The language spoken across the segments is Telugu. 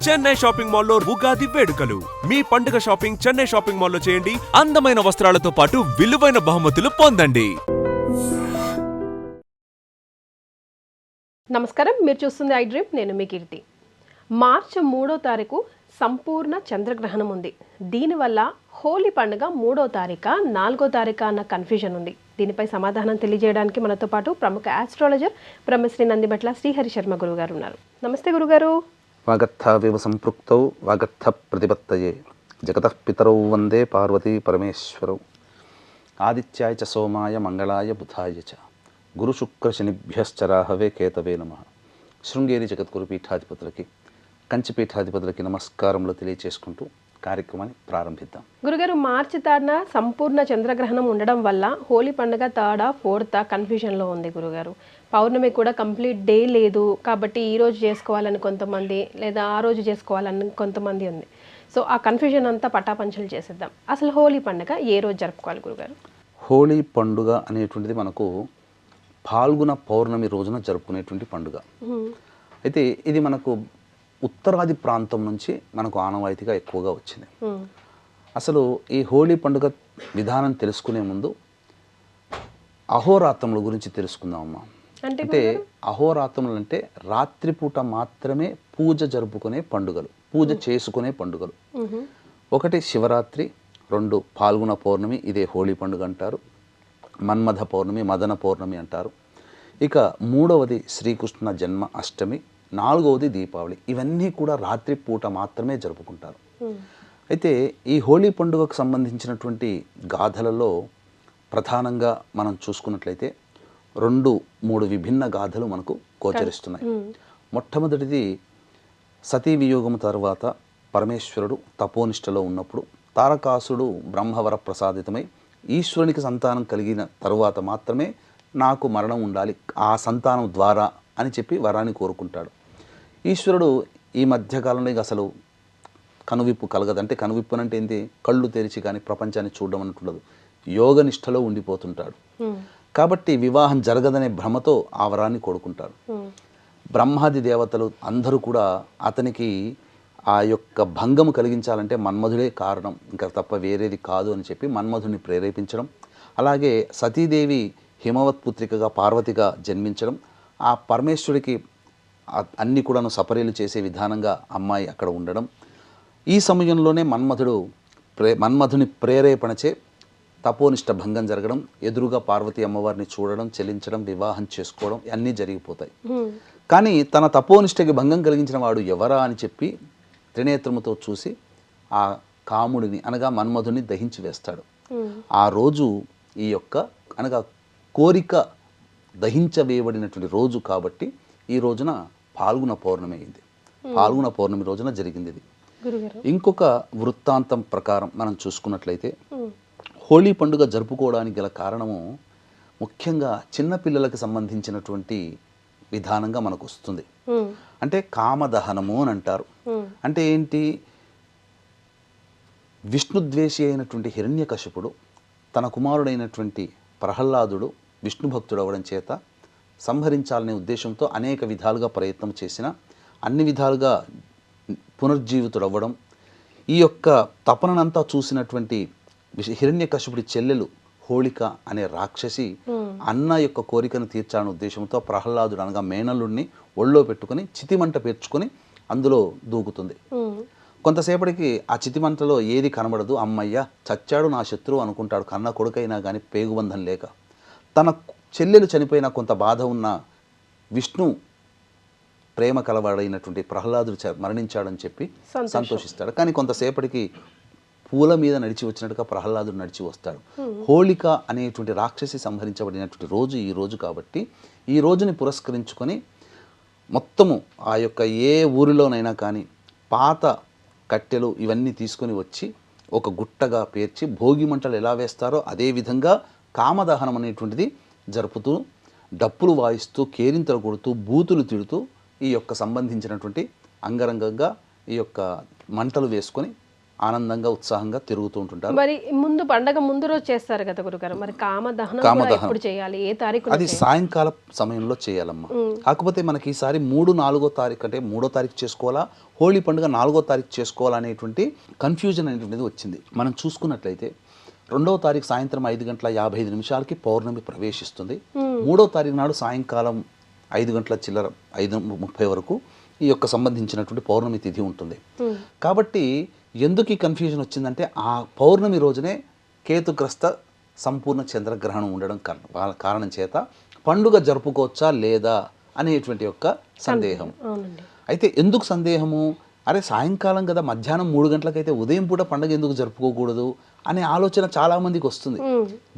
చెన్నై షాపింగ్ మాల్లో ఉగాది వేడుకలు. మీ పండుగ షాపింగ్ చెన్నై షాపింగ్ మాల్లో చేయండి. అందమైన వస్త్రాలతో పాటు విలువైన బహుమతులు పొందండి. నమస్కారం, మీరు చూస్తుంది ఐ డ్రీమ్. నేను మీ కీర్తి. మార్చి 3వ తారీఖు సంపూర్ణ చంద్రగ్రహణం ఉంది. దీనివల్ల హోలీ పండుగ 3వ తారీఖా 4వ తారీఖా అన్న కన్ఫ్యూజన్ ఉంది. దీనిపై సమాధానం తెలియజేయడానికి మనతో పాటు ప్రముఖ ఆస్ట్రాలజర్ బ్రహ్మశ్రీ నందిబట్ల శ్రీహరి శర్మ గురుగారు ఉన్నారు. నమస్తే గురుగారు. వాగర్థావివ సంపృక్తౌ వాగర్థ ప్రతిపత్తయే జగతః పితరౌ వందే పార్వతీ పరమేశ్వరౌ ఆదిత్యాయ చ సోమాయ మంగళాయ బుధాయ చ గురు శుక్ర శనిభ్యశ్చ రాహవే కేతవే నమః. శృంగేరి జగద్గురు పీఠాధిపతులకి, కంచి పీఠాధిపతులకి నమస్కారములు తెలియచేసుకుంటూ కార్యక్రమాన్ని ప్రారంభిద్దాం. గురుగారు, మార్చి 3న సంపూర్ణ చంద్రగ్రహణం ఉండడం వల్ల హోలీ పండుగ 3వ 4వ కన్ఫ్యూజన్లో ఉంది గురుగారు. పౌర్ణమి కూడా కంప్లీట్ డే లేదు కాబట్టి ఈ రోజు చేసుకోవాలని కొంతమంది, లేదా ఆ రోజు చేసుకోవాలని కొంతమంది ఉంది. సో ఆ కన్ఫ్యూజన్ అంతా పటాపంచలు చేసేద్దాం. అసలు హోలీ పండుగ ఏ రోజు జరుపుకోవాలి గురుగారు? హోలీ పండుగ అనేటువంటిది మనకు ఫాల్గుణ పౌర్ణమి రోజున జరుపుకునేటువంటి పండుగ. అయితే ఇది మనకు ఉత్తరాది ప్రాంతం నుంచి మనకు ఆనవాయితీగా ఎక్కువగా వచ్చింది. అసలు ఈ హోలీ పండుగ విధానం తెలుసుకునే ముందు అహోరాత్రముల గురించి తెలుసుకుందామమ్మా. అంటే అహోరాత్రములు అంటే రాత్రిపూట మాత్రమే పూజ జరుపుకునే పండుగలు, పూజ చేసుకునే పండుగలు. ఒకటి శివరాత్రి, 2 ఫాల్గుణ పౌర్ణమి, ఇదే హోలీ పండుగ అంటారు. మన్మథ పౌర్ణమి, మదన పౌర్ణమి అంటారు. ఇక 3వది శ్రీకృష్ణ జన్మ అష్టమి, 4వది దీపావళి. ఇవన్నీ కూడా రాత్రిపూట మాత్రమే జరుపుకుంటారు. అయితే ఈ హోలీ పండుగకు సంబంధించినటువంటి గాథలలో ప్రధానంగా మనం చూసుకున్నట్లయితే 2-3 విభిన్న గాథలు మనకు గోచరిస్తున్నాయి. మొట్టమొదటిది సతీ వియోగము తర్వాత పరమేశ్వరుడు తపోనిష్టలో ఉన్నప్పుడు తారకాసుడు బ్రహ్మవర ప్రసాదితమై ఈశ్వరునికి సంతానం కలిగిన తరువాత మాత్రమే నాకు మరణం ఉండాలి ఆ సంతానం ద్వారా అని చెప్పి వరాన్ని కోరుకుంటాడు. ఈశ్వరుడు ఈ మధ్యకాలంలో అసలు కనువిప్పు కలగదు. అంటే కనువిప్పు అంటే ఏంటి? కళ్ళు తెరిచి కానీ ప్రపంచాన్ని చూడడం అంటుండదు. యోగనిష్టలో ఉండిపోతుంటాడు. కాబట్టి వివాహం జరగదనే భ్రమతో ఆ వరాన్ని కోరుకుంటాడు. బ్రహ్మాది దేవతలు అందరూ కూడా అతనికి ఆ యొక్క భంగము కలిగించాలంటే మన్మధుడే కారణం, ఇంకా తప్ప వేరేది కాదు అని చెప్పి మన్మధుడిని ప్రేరేపించడం. అలాగే సతీదేవి హిమవత్ పుత్రికగా పార్వతిగా జన్మించడం, ఆ పరమేశ్వరుడికి అన్ని కూడాను సపర్యలు చేసే విధానంగా అమ్మాయి అక్కడ ఉండడం. ఈ సమయంలోనే మన్మధుని ప్రేరేపణచే తపోనిష్ట భంగం జరగడం, ఎదురుగా పార్వతీ అమ్మవారిని చూడడం, చెలించడం, వివాహం చేసుకోవడం అన్నీ జరిగిపోతాయి. కానీ తన తపోనిష్టకి భంగం కలిగించిన వాడు ఎవరా అని చెప్పి త్రినేత్రముతో చూసి ఆ కాముడిని అనగా మన్మధుని దహించి వేస్తాడు. ఆ రోజు ఈ యొక్క అనగా కోరిక దహించవేయబడినటువంటి రోజు కాబట్టి ఈ రోజున ఫాల్గుణ పౌర్ణమి అయింది. ఫాల్గుణ పౌర్ణమి రోజున జరిగింది ఇది. ఇంకొక వృత్తాంతం ప్రకారం మనం చూసుకున్నట్లయితే హోలీ పండుగ జరుపుకోవడానికి గల కారణము ముఖ్యంగా చిన్నపిల్లలకు సంబంధించినటువంటి విధానంగా మనకు వస్తుంది. అంటే కామదహనము అని అంటారు. అంటే ఏంటి? విష్ణుద్వేషి అయినటువంటి హిరణ్యకశిపుడు తన కుమారుడైనటువంటి ప్రహ్లాదుడు విష్ణు భక్తుడు అవ్వడం చేత సంహరించాలనే ఉద్దేశంతో అనేక విధాలుగా ప్రయత్నం చేసిన, అన్ని విధాలుగా పునర్జీవితుడవ్వడం, ఈ యొక్క తపనంతా చూసినటువంటి హిరణ్యకశిపుడి చెల్లెలు హోళిక అనే రాక్షసి అన్న యొక్క కోరికను తీర్చాలనే ఉద్దేశంతో ప్రహ్లాదుడు అనగా మేనల్లుడిని ఒళ్ళో పెట్టుకుని చితిమంట పేర్చుకొని అందులో దూకుతుంది. కొంతసేపటికి ఆ చితిమంటలో ఏది కనబడదు. అమ్మయ్య చచ్చాడు నా శత్రువు అనుకుంటాడు, కన్న కొడుకైనా కానీ పేగుబంధం లేక. తన చెల్లెలు చనిపోయిన కొంత బాధ ఉన్న విష్ణు ప్రేమ కలవాడైనటువంటి ప్రహ్లాదుడు మరణించాడని చెప్పి సంతోషిస్తాడు. కానీ కొంతసేపటికి పూల మీద నడిచి వచ్చినట్టుగా ప్రహ్లాదుడు నడిచి వస్తాడు. హోళిక అనేటువంటి రాక్షసి సంహరించబడినటువంటి రోజు ఈ రోజు కాబట్టి ఈ రోజుని పురస్కరించుకొని మొత్తము ఆ యొక్క ఏ ఊరిలోనైనా కానీ పాత కట్టెలు ఇవన్నీ తీసుకొని వచ్చి ఒక గుట్టగా పేర్చి భోగి మంటలు ఎలా వేస్తారో అదేవిధంగా కామదహనం అనేటువంటిది జరుపుతూ డప్పులు వాయిస్తూ కేరింతలు కొడుతూ బూతులు తిడుతూ ఈ యొక్క సంబంధించినటువంటి అంగరంగంగా ఈ యొక్క మంటలు వేసుకొని ఆనందంగా ఉత్సాహంగా తిరుగుతూ ఉంటుంటారు. మరి ముందు పండగ ముందు రోజు చేస్తారు కదా గురుగారు, మరి కామదహనం కూడా ఎప్పుడు చేయాలి, ఏ తారీఖు? అది సాయంకాల సమయంలో చేయాలమ్మా. కాకపోతే మనకి ఈసారి 3, 4వ తారీఖు అంటే 3వ తారీఖు చేసుకోవాలా, హోళీ పండుగ 4వ తారీఖు చేసుకోవాలా అనేటువంటి కన్ఫ్యూజన్ అనేటువంటిది వచ్చింది. మనం చూసుకున్నట్లయితే 2వ తారీఖు సాయంత్రం 5:55 పౌర్ణమి ప్రవేశిస్తుంది. 3వ తారీఖు నాడు సాయంకాలం 5:30 వరకు ఈ యొక్క సంబంధించినటువంటి పౌర్ణమి తిథి ఉంటుంది. కాబట్టి ఎందుకు ఈ కన్ఫ్యూజన్ వచ్చిందంటే ఆ పౌర్ణమి రోజునే కేతుగ్రస్త సంపూర్ణ చంద్రగ్రహణం ఉండడం కారణం చేత పండుగ జరుపుకోవచ్చా లేదా అనేటువంటి యొక్క సందేహం. అయితే ఎందుకు సందేహము, అరే సాయంకాలం కదా, మధ్యాహ్నం 3 గంటలకైతే ఉదయం పూట పండుగ ఎందుకు జరుపుకోకూడదు అనే ఆలోచన చాలా మందికి వస్తుంది.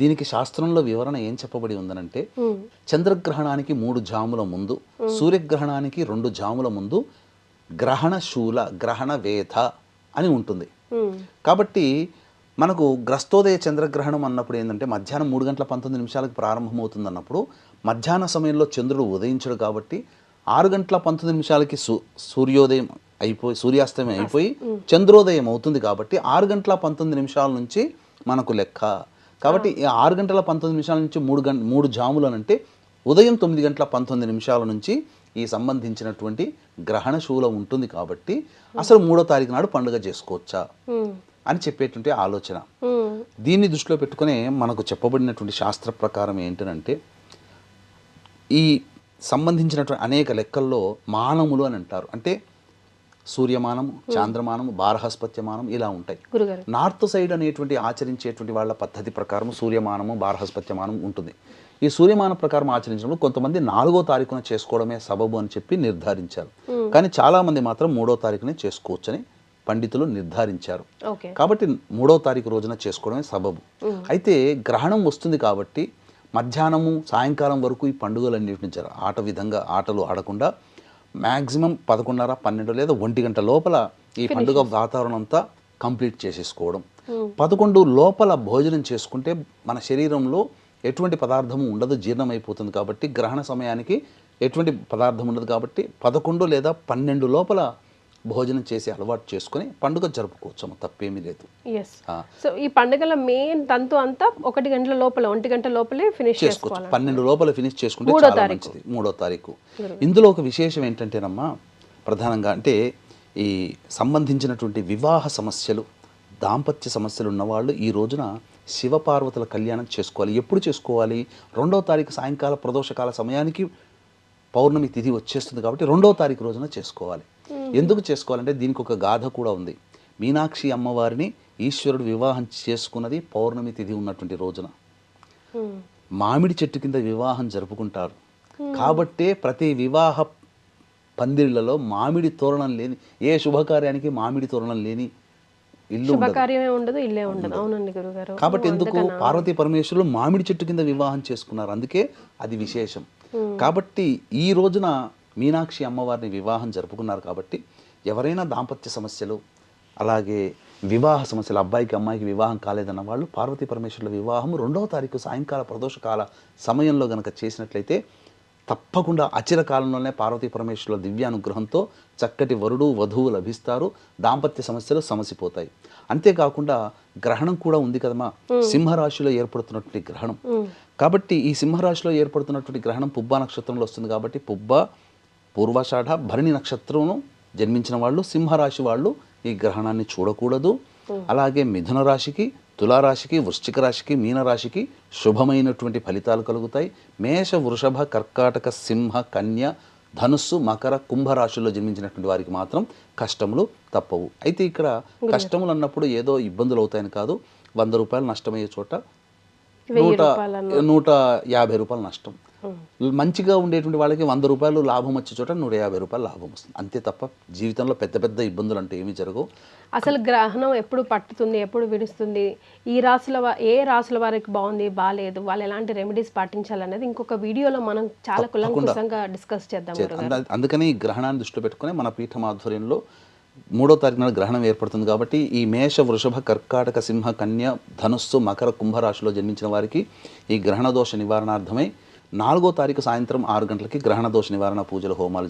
దీనికి శాస్త్రంలో వివరణ ఏం చెప్పబడి ఉందనంటే, చంద్రగ్రహణానికి 3 జాముల ముందు, సూర్యగ్రహణానికి 2 జాముల ముందు గ్రహణ శూల గ్రహణ వేధ అని ఉంటుంది. కాబట్టి మనకు గ్రస్తోదయ చంద్రగ్రహణం అన్నప్పుడు ఏంటంటే మధ్యాహ్నం 3:19 ప్రారంభమవుతుంది అన్నప్పుడు మధ్యాహ్న సమయంలో చంద్రుడు ఉదయించడు కాబట్టి 6:19 సూర్యోదయం అయిపోయి సూర్యాస్తమయం అయిపోయి చంద్రోదయం అవుతుంది కాబట్టి 6:19 నుంచి మనకు లెక్క. కాబట్టి 6:19 నుంచి 3 జాములనంటే ఉదయం 9:19 నుంచి ఈ సంబంధించినటువంటి గ్రహణ శూలం ఉంటుంది. కాబట్టి అసలు 3వ తారీఖు నాడు పండుగ చేసుకోవచ్చా అని చెప్పేటువంటి ఆలోచన. దీన్ని దృష్టిలో పెట్టుకునే మనకు చెప్పబడినటువంటి శాస్త్ర ప్రకారం ఏంటంటే, ఈ సంబంధించినటువంటి అనేక లెక్కల్లో మానములు అని అంటారు. అంటే సూర్యమానము, చాంద్రమానము, బారహస్పత్యమానం ఇలా ఉంటాయి. నార్త్ సైడ్ అనేటువంటి ఆచరించేటువంటి వాళ్ళ పద్ధతి ప్రకారం సూర్యమానము, బారహస్పత్యమానం ఉంటుంది. ఈ సూర్యమాన ప్రకారం ఆచరించినప్పుడు కొంతమంది 4వ తారీఖున చేసుకోవడమే సబబు అని చెప్పి నిర్ధారించారు. కానీ చాలా మంది మాత్రం 3వ తారీఖునే చేసుకోవచ్చని పండితులు నిర్ధారించారు. కాబట్టి 3వ తారీఖు రోజున చేసుకోవడమే సబబు. అయితే గ్రహణం వస్తుంది కాబట్టి మధ్యాహ్నము సాయంకాలం వరకు ఈ పండుగలన్నింటినీ ఆటలు ఆడకుండా మ్యాక్సిమం 11:30, 12 లేదా 1 గంట లోపల ఈ పండుగ వాతావరణం అంతా కంప్లీట్ చేసేసుకోవడం. 11 లోపల భోజనం చేసుకుంటే మన శరీరంలో ఎటువంటి పదార్థము ఉండదు, జీర్ణమైపోతుంది. కాబట్టి గ్రహణ సమయానికి ఎటువంటి పదార్థం ఉండదు. కాబట్టి 11 లేదా 12 లోపల భోజనం చేసి అలవాటు చేసుకుని పండుగ జరుపుకోవచ్చు, తప్పేమీ లేదు. సో ఈ పండుగల మెయిన్ తంతు అంతా 1 గంటల లోపల 1 గంట లోపలే ఫినిష్ చేసుకోవాలి. 12 లోపల ఫినిష్ చేసుకుంటే చాలా మంచిది. 3వ తారీఖు. ఇందులో ఒక విశేషం ఏంటంటేనమ్మా, ప్రధానంగా అంటే ఈ సంబంధించినటువంటి వివాహ సమస్యలు, దాంపత్య సమస్యలు ఉన్నవాళ్ళు ఈ రోజున శివపార్వతుల కళ్యాణం చేసుకోవాలి. ఎప్పుడు చేసుకోవాలి? 2వ తారీఖు సాయంకాల ప్రదోషకాల సమయానికి పౌర్ణమి తిథి వచ్చేస్తుంది కాబట్టి 2వ తారీఖు రోజున చేసుకోవాలి. ఎందుకు చేసుకోవాలంటే దీనికి ఒక గాథ కూడా ఉంది. మీనాక్షి అమ్మవారిని ఈశ్వరుడు వివాహం చేసుకున్నది పౌర్ణమి తిథి ఉన్నటువంటి రోజున. మామిడి చెట్టు కింద వివాహం జరుపుకుంటారు కాబట్టే ప్రతి వివాహ పందిళ్లలో మామిడి తోరణం లేని, ఏ శుభకార్యానికి మామిడి తోరణం లేని ఇల్లు ఉండదు. అవునండి గురుగారు. కాబట్టి ఎందుకు పార్వతీ పరమేశ్వరులు మామిడి చెట్టు కింద వివాహం చేసుకున్నారు, అందుకే అది విశేషం. కాబట్టి ఈ రోజున మీనాక్షి అమ్మవారిని వివాహం జరుపుకున్నారు. కాబట్టి ఎవరైనా దాంపత్య సమస్యలు, అలాగే వివాహ సమస్యలు, అబ్బాయికి అమ్మాయికి వివాహం కాలేదన్న వాళ్ళు పార్వతీ పరమేశ్వరుల వివాహం 2వ తారీఖు సాయంకాల ప్రదోషకాల సమయంలో గనక చేసినట్లయితే తప్పకుండా అచిర కాలంలోనే పార్వతీ పరమేశ్వరుల దివ్యానుగ్రహంతో చక్కటి వరుడు వధువు లభిస్తారు, దాంపత్య సమస్యలు సమసిపోతాయి. అంతేకాకుండా గ్రహణం కూడా ఉంది కదమ్మా, సింహరాశిలో ఏర్పడుతున్నటువంటి గ్రహణం. కాబట్టి ఈ సింహరాశిలో ఏర్పడుతున్నటువంటి గ్రహణం పుబ్బ నక్షత్రంలో వస్తుంది. కాబట్టి పుబ్బ, పూర్వాషాఢ, భరణి నక్షత్రం జన్మించిన వాళ్ళు, సింహరాశి వాళ్ళు ఈ గ్రహణాన్ని చూడకూడదు. అలాగే మిథున రాశికి, తులారాశికి, వృశ్చిక రాశికి, మీనరాశికి శుభమైనటువంటి ఫలితాలు కలుగుతాయి. మేష, వృషభ, కర్కాటక, సింహ, కన్య, ధనుస్సు, మకర, కుంభరాశుల్లో జన్మించినటువంటి వారికి మాత్రం కష్టములు తప్పవు. అయితే ఇక్కడ కష్టములు అన్నప్పుడు ఏదో ఇబ్బందులు అవుతాయని కాదు. 100 రూపాయలు నష్టమయ్యే చోట 150 రూపాయలు నష్టం. మంచిగా ఉండేటువంటి వాళ్ళకి 100 రూపాయలు లాభం వచ్చే చోట 150 రూపాయలు లాభం వస్తుంది, అంతే తప్ప జీవితంలో పెద్ద పెద్ద ఇబ్బందులు అంటే ఏమీ జరగవు. అసలు గ్రహణం ఎప్పుడు పట్టుతుంది, ఎప్పుడు విడుస్తుంది, ఏ రాసుల వారికి బాగుంది, బాగాలేదు, వాళ్ళు ఎలాంటి రెమెడీస్ పాటించాలనేది ఇంకొక వీడియోలో మనం చాలా కులంకుశంగా డిస్కస్ చేద్దాం. అందుకని ఈ గ్రహణాన్ని దృష్టిలో పెట్టుకుని మన పీఠం ఆధ్వర్యంలో 3వ తారీఖున గ్రహణం ఏర్పడుతుంది. కాబట్టి ఈ మేష, వృషభ, కర్కాటక, సింహ, కన్య, ధనుస్సు, మకర, కుంభరాశిలో జన్మించిన వారికి ఈ గ్రహణ దోష నివారణార్థమై 4వ తారీఖు సాయంత్రం 6 గంటలకి గ్రహణ దోష నివారణ పూజలు హోమాలు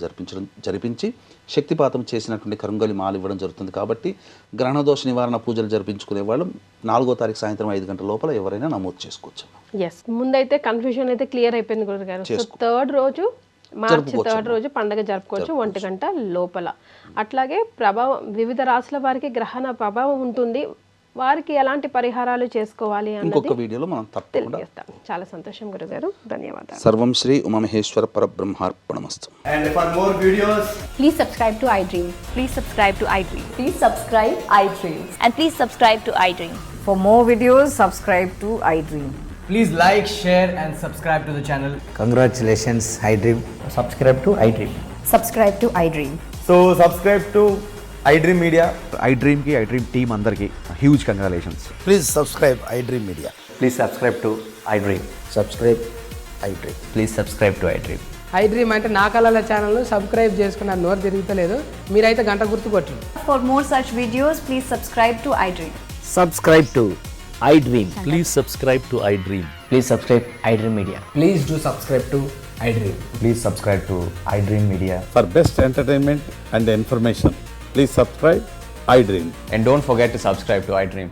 జరిపించి శక్తిపాతం చేసినటువంటి కరుంగలి మాలు ఇవ్వడం జరుగుతుంది. కాబట్టి గ్రహణ దోష నివారణ పూజలు జరిపించుకునే వాళ్ళు 4వ తారీఖు సాయంత్రం 5 గంటల లోపల ఎవరైనా నమోదు చేసుకోవచ్చు. ఎస్, ముందైతే కన్ఫ్యూజన్ అయితే క్లియర్ అయిపోయింది గురుగారు. సో థర్డ్ రోజు మార్చి 3rd రోజు పండగ జరుపుకోవచ్చు 1 గంట లోపల. అట్లాగే ప్రభావం వివిధ రాశుల వారికి గ్రహణ ప్రభావం ఉంటుంది, వారికి ఎలాంటి పరిహారాలు చేసుకోవాలి అన్నది ఇంకొక వీడియోలో మనం తప్పకుండా తెలియజేస్తాం. చాలా సంతోషం గురుగారు, ధన్యవాదాలు. సర్వం Shri Umamaheshwara పరబ్రహ్మార్పణమస్తు. And for more videos, Please subscribe to iDream. Please subscribe to iDream. Please subscribe iDream. And please subscribe to iDream. For more videos, subscribe to iDream. please like, share and subscribe to the channel. Congratulations, iDream. Subscribe to iDream. Subscribe to iDream. So subscribe to iDream Media. iDream की iDream team अंदर की huge congratulations. Please subscribe iDream Media. Please subscribe to iDream. Subscribe iDream. Please subscribe to iDream. iDream అంటే నా కళల ఛానల్ను సబ్స్క్రైబ్ చేసుకున్నారు, నోరు తిరుగుతలేదు, మీరైతే గంట గుర్తు కొట్టండి. For more such videos, please subscribe to iDream. Subscribe to iDream. Please subscribe to iDream. Please subscribe iDream Media. Please do subscribe to iDream. Please subscribe to iDream Media. For best entertainment and information, please subscribe iDream. And don't forget to subscribe to iDream.